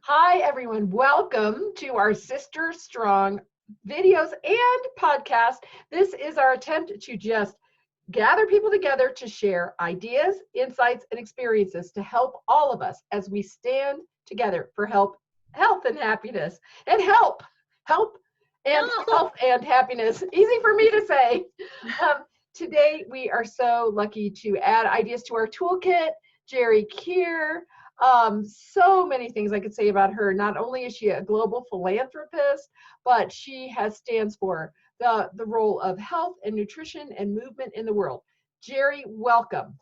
Hi, everyone. Welcome to our Sister Strong videos and podcast. This is our attempt to just gather people together to share ideas, insights, and experiences to help all of us as we stand together for health and happiness, and help, and health and happiness. Easy for me to say. Today, we are so lucky to add ideas to our toolkit. Gerri Kier. So many things I could say about her. Not only is she a global philanthropist, but she stands for the role of health and nutrition and movement in the world. Gerri, welcome.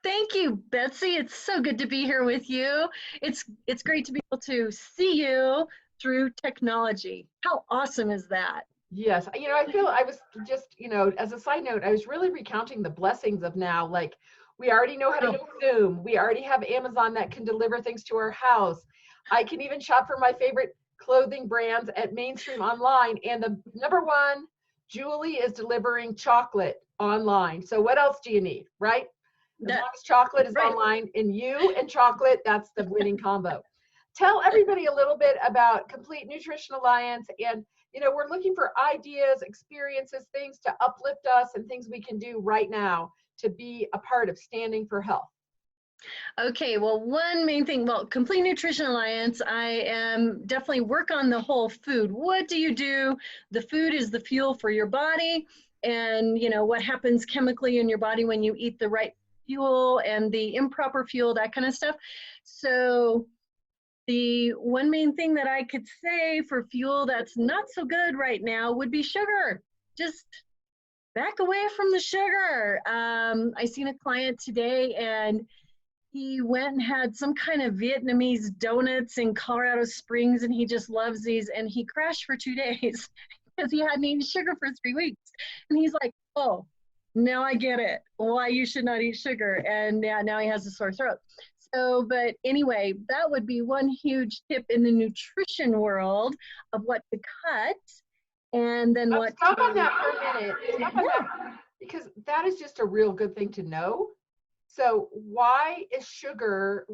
Thank you, Betsy. It's so good to be here with you. It's great to be able to see you through technology. How awesome is that? Yes, I feel I was just, as a side note, I was really recounting the blessings of now. Like, we already know how to use Zoom. We already have Amazon that can deliver things to our house. I can even shop for my favorite clothing brands at mainstream online. And the number one, Julie is delivering chocolate online. So what else do you need, right? As long as chocolate is online, and you and chocolate, that's the winning combo. Tell everybody a little bit about Complete Nutrition Alliance, and we're looking for ideas, experiences, things to uplift us, and things we can do right now to be a part of standing for health. Okay, well, one main thing, Complete Nutrition Alliance, I am definitely work on the whole food. What do you do? The food is the fuel for your body, and what happens chemically in your body when you eat the right fuel and the improper fuel, that kind of stuff. So the one main thing that I could say for fuel that's not so good right now would be sugar. Just back away from the sugar. I seen a client today, and he went and had some kind of Vietnamese donuts in Colorado Springs, and he just loves these, and he crashed for 2 days because he hadn't eaten sugar for 3 weeks. And he's like, oh, now I get it, why you should not eat sugar. And now he has a sore throat. So, but anyway, that would be one huge tip in the nutrition world of what to cut. And then stop on that for a minute. Stop on that, because that is just a real good thing to know. So why does sugar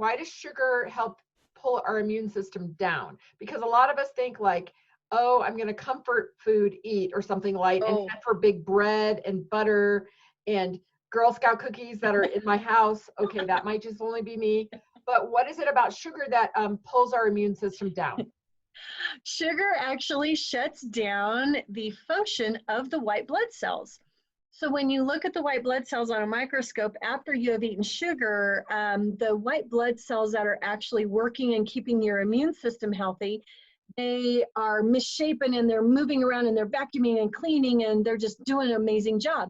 help pull our immune system down? Because a lot of us think like, oh, I'm going to comfort food eat or something light and head for big bread and butter and Girl Scout cookies that are in my house. Okay, that might just only be me. But what is it about sugar that pulls our immune system down? Sugar actually shuts down the function of the white blood cells. So when you look at the white blood cells on a microscope after you have eaten sugar, the white blood cells that are actually working and keeping your immune system healthy, they are misshapen and they're moving around and they're vacuuming and cleaning and they're just doing an amazing job.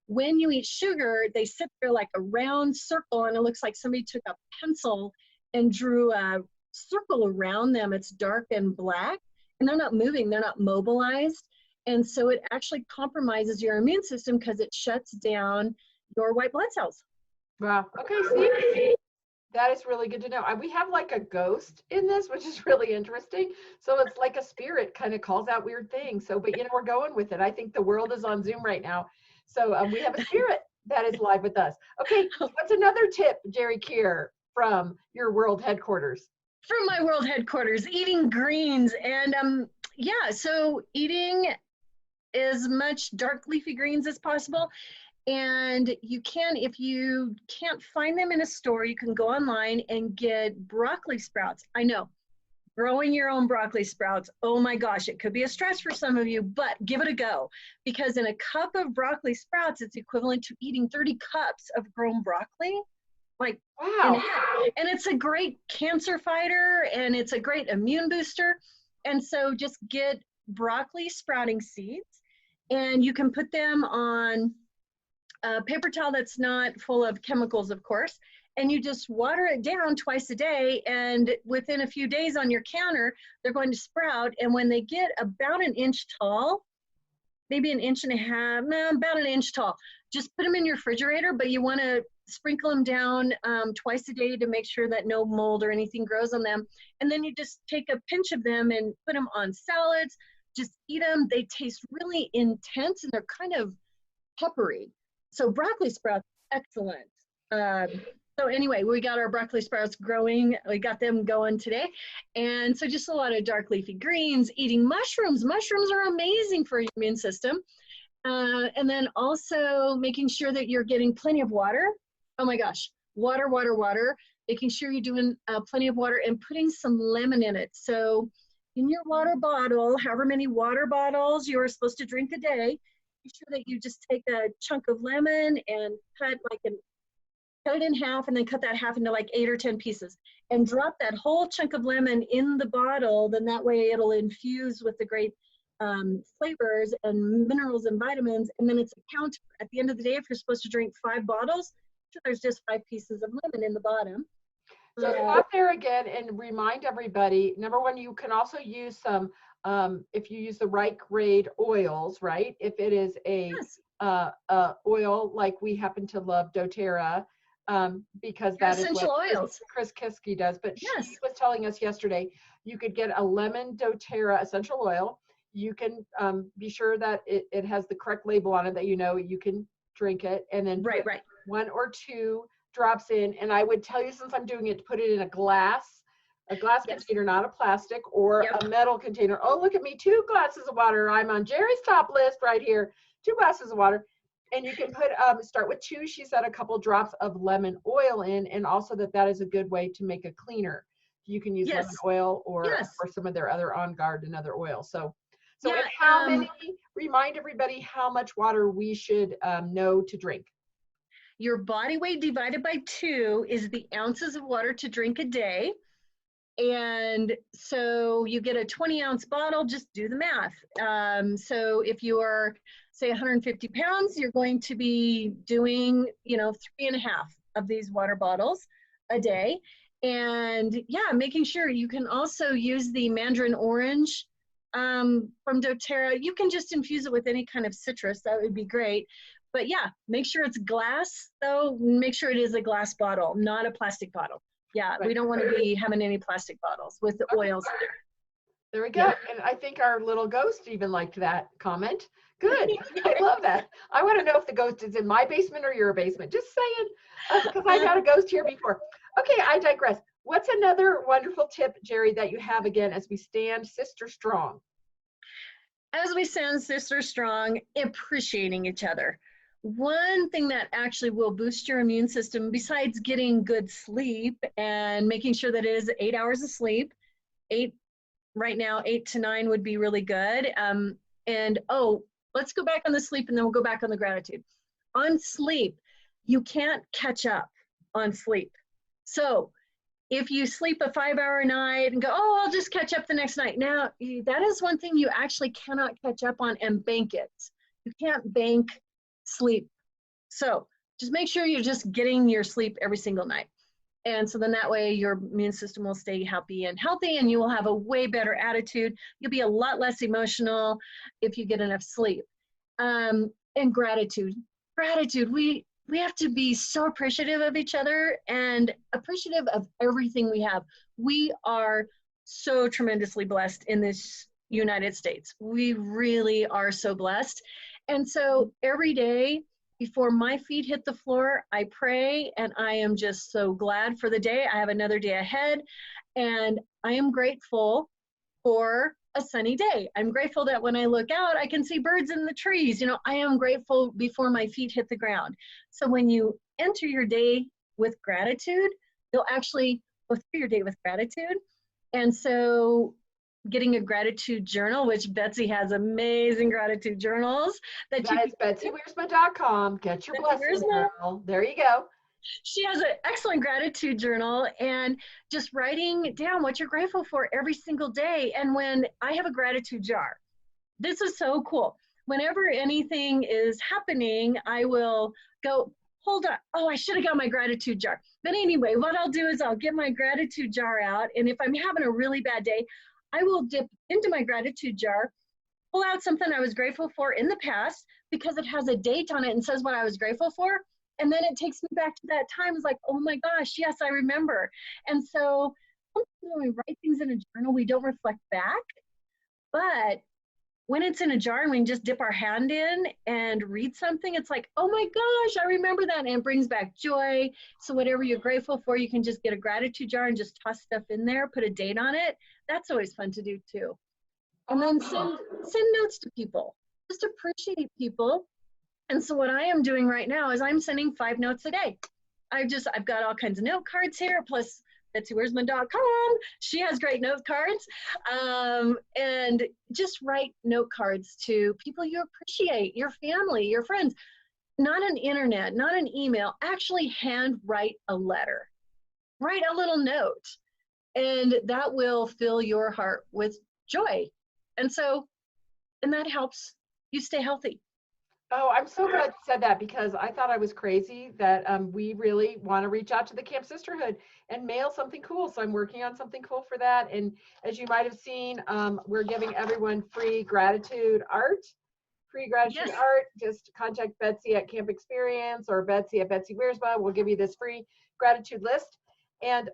When you eat sugar, they sit there like a round circle, and it looks like somebody took a pencil and drew a circle around them. It's dark and black, and they're not moving, they're not mobilized. And so it actually compromises your immune system because it shuts down your white blood cells. Wow. Okay, see, that is really good to know. We have like a ghost in this, which is really interesting. So it's like a spirit kind of calls out weird things. So, but we're going with it. I think the world is on Zoom right now. So we have a spirit that is live with us. Okay, what's another tip, Gerri Kier, from your world headquarters? From my world headquarters, eating greens. And so eating as much dark leafy greens as possible. And you can, if you can't find them in a store, you can go online and get broccoli sprouts. I know, growing your own broccoli sprouts, oh my gosh, it could be a stress for some of you, but give it a go. Because in a cup of broccoli sprouts, it's equivalent to eating 30 cups of grown broccoli. Like, wow. And it's a great cancer fighter, and it's a great immune booster. And so just get broccoli sprouting seeds, and you can put them on a paper towel that's not full of chemicals, of course, and you just water it down twice a day, and within a few days on your counter, they're going to sprout. And when they get about an inch tall, maybe an inch and a half, about an inch tall, just put them in your refrigerator, but you want to sprinkle them down twice a day to make sure that no mold or anything grows on them. And then you just take a pinch of them and put them on salads, just eat them. They taste really intense and they're kind of peppery. So broccoli sprouts, excellent. So anyway, we got our broccoli sprouts growing. We got them going today. And so just a lot of dark leafy greens, eating mushrooms. Mushrooms are amazing for your immune system. And then also making sure that you're getting plenty of water. Oh my gosh, water, water, water. Making sure you're doing plenty of water and putting some lemon in it. So in your water bottle, however many water bottles you're supposed to drink a day, make sure that you just take a chunk of lemon and cut it in half, and then cut that half into like 8 or 10 pieces and drop that whole chunk of lemon in the bottle. Then that way it'll infuse with the great flavors and minerals and vitamins. And then it's a counter. At the end of the day, if you're supposed to drink 5 bottles, sure, there's just 5 pieces of lemon in the bottom. So stop there again and remind everybody, number one, you can also use some, if you use the right grade oils, right? If it is a oil, like we happen to love doTERRA, because that is what Chris Kiski does. But she was telling us yesterday, you could get a lemon doTERRA essential oil. You can be sure that it has the correct label on it, that you know you can drink it, and then put 1 or 2 drops in. And I would tell you, since I'm doing it, to put it in a glass container, not a plastic or a metal container. Oh, look at me, 2 glasses of water. I'm on Gerri's top list right here. 2 glasses of water. And you can put, start with 2, she said, a couple drops of lemon oil in, and also that is a good way to make a cleaner. You can use lemon oil or some of their other On Guard and other oils. So and how many, remind everybody how much water we should know to drink. Your body weight divided by 2 is the ounces of water to drink a day. And so you get a 20-ounce bottle, just do the math. So if you are, say, 150 pounds, you're going to be doing, 3.5 of these water bottles a day. And making sure you can also use the mandarin orange from doTERRA. You can just infuse it with any kind of citrus. That would be great. But make sure it's glass, though. Make sure it is a glass bottle, not a plastic bottle. We don't want to be having any plastic bottles with the oils in there. There we go. And I think our little ghost even liked that comment. Good. I love that. I want to know if the ghost is in my basement or your basement. Just saying, because I've had a ghost here before. Okay, I digress. What's another wonderful tip, Gerri, that you have, again, as we stand sister strong? As we stand sister strong, appreciating each other. One thing that actually will boost your immune system, besides getting good sleep and making sure that it is 8 hours of sleep, 8 to 9 would be really good. Let's go back on the sleep, and then we'll go back on the gratitude. On sleep, you can't catch up on sleep. So if you sleep a 5-hour night and go, I'll just catch up the next night. Now, that is one thing you actually cannot catch up on and bank it. You can't bank sleep. So just make sure you're just getting your sleep every single night. And so then that way your immune system will stay happy and healthy, and you will have a way better attitude. You'll be a lot less emotional if you get enough sleep. And gratitude. Gratitude. We have to be so appreciative of each other and appreciative of everything we have. We are so tremendously blessed in this United States. We really are so blessed. And so every day before my feet hit the floor, I pray, and I am just so glad for the day. I have another day ahead, and I am grateful for a sunny day. I'm grateful that when I look out, I can see birds in the trees. I am grateful before my feet hit the ground. So when you enter your day with gratitude, you'll actually go through your day with gratitude. And so getting a gratitude journal, which Betsy has amazing gratitude journals. That is BetsyWearsma.com. Get your blessing journal. There you go. She has an excellent gratitude journal, and just writing down what you're grateful for every single day. And when I have a gratitude jar, this is so cool. Whenever anything is happening, I will go, hold on. Oh, I should have got my gratitude jar. But anyway, what I'll do is I'll get my gratitude jar out. And if I'm having a really bad day, I will dip into my gratitude jar, pull out something I was grateful for in the past, because it has a date on it and says what I was grateful for. And then it takes me back to that time. It's like, oh my gosh, yes, I remember. And so sometimes when we write things in a journal, we don't reflect back. But when it's in a jar and we can just dip our hand in and read something, it's like, oh my gosh, I remember that. And it brings back joy. So whatever you're grateful for, you can just get a gratitude jar and just toss stuff in there, put a date on it. That's always fun to do too. And then send notes to people. Just appreciate people. And so what I am doing right now is I'm sending 5 notes a day. I've got all kinds of note cards here, plus BetsyWhere'sMy.com. She has great note cards. And just write note cards to people you appreciate, your family, your friends. Not an internet, not an email. Actually hand write a letter. Write a little note. And that will fill your heart with joy. And that helps you stay healthy. Oh, I'm so glad you said that, because I thought I was crazy that we really want to reach out to the Camp Sisterhood and mail something cool. So I'm working on something cool for that. And as you might have seen, we're giving everyone free gratitude art. Yes. Just contact Betsy at CampExperience or Betsy at Betsy Where's My. We'll give you this free gratitude list. And,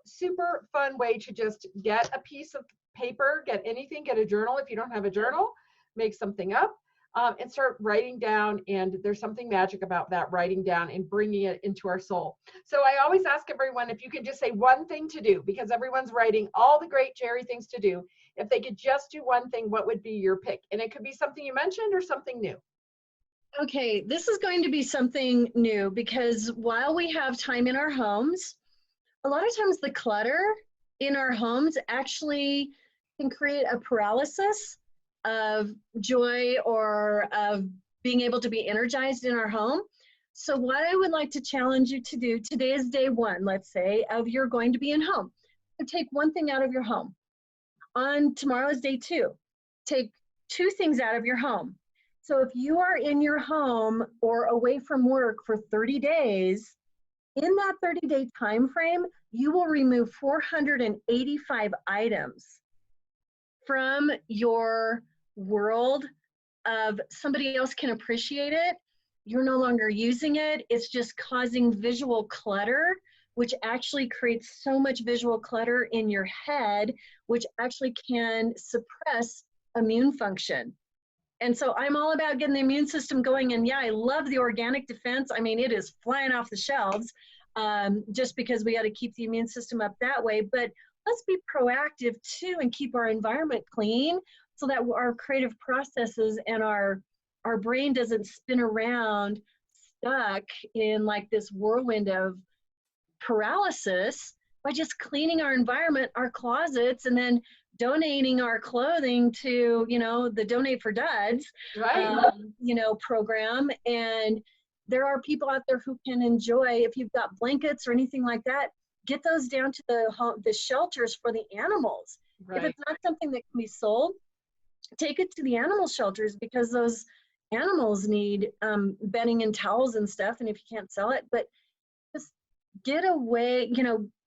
super fun way to just get a piece of paper, get anything, get a journal. If you don't have a journal, make something up. And start writing down. And there's something magic about that, writing down and bringing it into our soul. So I always ask everyone if you can just say one thing to do, because everyone's writing all the great Gerri things to do. If they could just do one thing, what would be your pick? And it could be something you mentioned or something new. Okay, this is going to be something new, because while we have time in our homes, a lot of times the clutter in our homes actually can create a paralysis of joy or of being able to be energized in our home. So what I would like to challenge you to do, today is day 1, let's say, of you're going to be in home. So take one thing out of your home. On tomorrow is day 2. Take 2 things out of your home. So if you are in your home or away from work for 30 days, in that 30-day time frame, you will remove 485 items from your world of somebody else can appreciate it. You're no longer using it. It's just causing visual clutter, which actually creates so much visual clutter in your head, which actually can suppress immune function. And so I'm all about getting the immune system going. And yeah, I love the organic defense. I mean, it is flying off the shelves, just because we got to keep the immune system up that way. But let's be proactive too and keep our environment clean, so that our creative processes and our brain doesn't spin around stuck in like this whirlwind of paralysis, by just cleaning our environment, our closets, and then donating our clothing to, the Donate for Duds, Right. program. And there are people out there who can enjoy, if you've got blankets or anything like that, get those down to the shelters for the animals. Right. If it's not something that can be sold, take it to the animal shelters, because those animals need bedding and towels and stuff. And if you can't sell it, but just get away,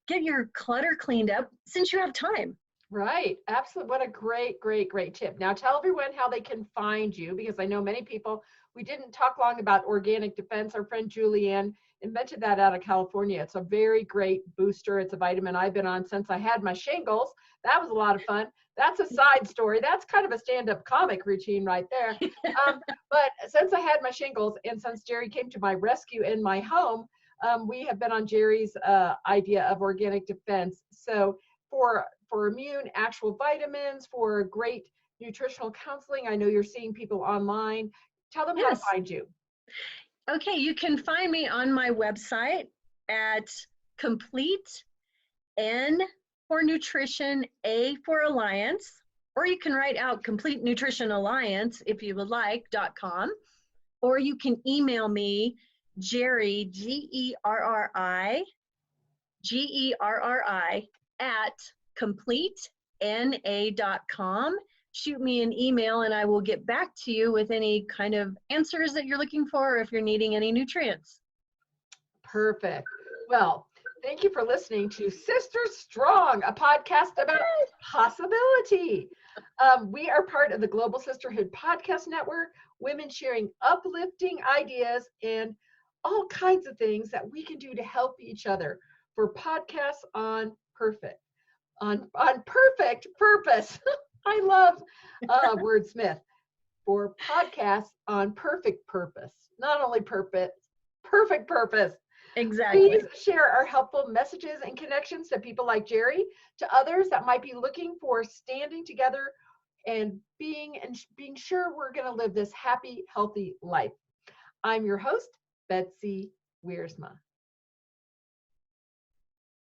get your clutter cleaned up since you have time. Right. Absolutely. What a great, great, great tip. Now tell everyone how they can find you, because I know many people, we didn't talk long about organic defense. Our friend Julianne invented that out of California. It's a very great booster. It's a vitamin I've been on since I had my shingles. That was a lot of fun. That's a side story. That's kind of a stand-up comic routine right there. But since I had my shingles, and since Gerri came to my rescue in my home, we have been on Gerri's idea of organic defense. So for immune, actual vitamins, for great nutritional counseling, I know you're seeing people online. Tell them how to find you. Okay, you can find me on my website at Complete N for Nutrition, A for Alliance, or you can write out Complete Nutrition Alliance if you would like, .com, or you can email me, Gerri, Gerri, at CompleteNA.com. Shoot me an email and I will get back to you with any kind of answers that you're looking for, or if you're needing any nutrients. Perfect. Well, thank you for listening to Sisters Strong, a podcast about possibility. We are part of the Global Sisterhood Podcast Network, women sharing uplifting ideas and all kinds of things that we can do to help each other for podcasts on perfect purpose. I love wordsmith for podcasts on perfect purpose. Not only purpose, perfect purpose. Exactly. Please share our helpful messages and connections to people like Gerri, to others that might be looking for standing together and being sure we're going to live this happy, healthy life. I'm your host, Betsy Wiersma.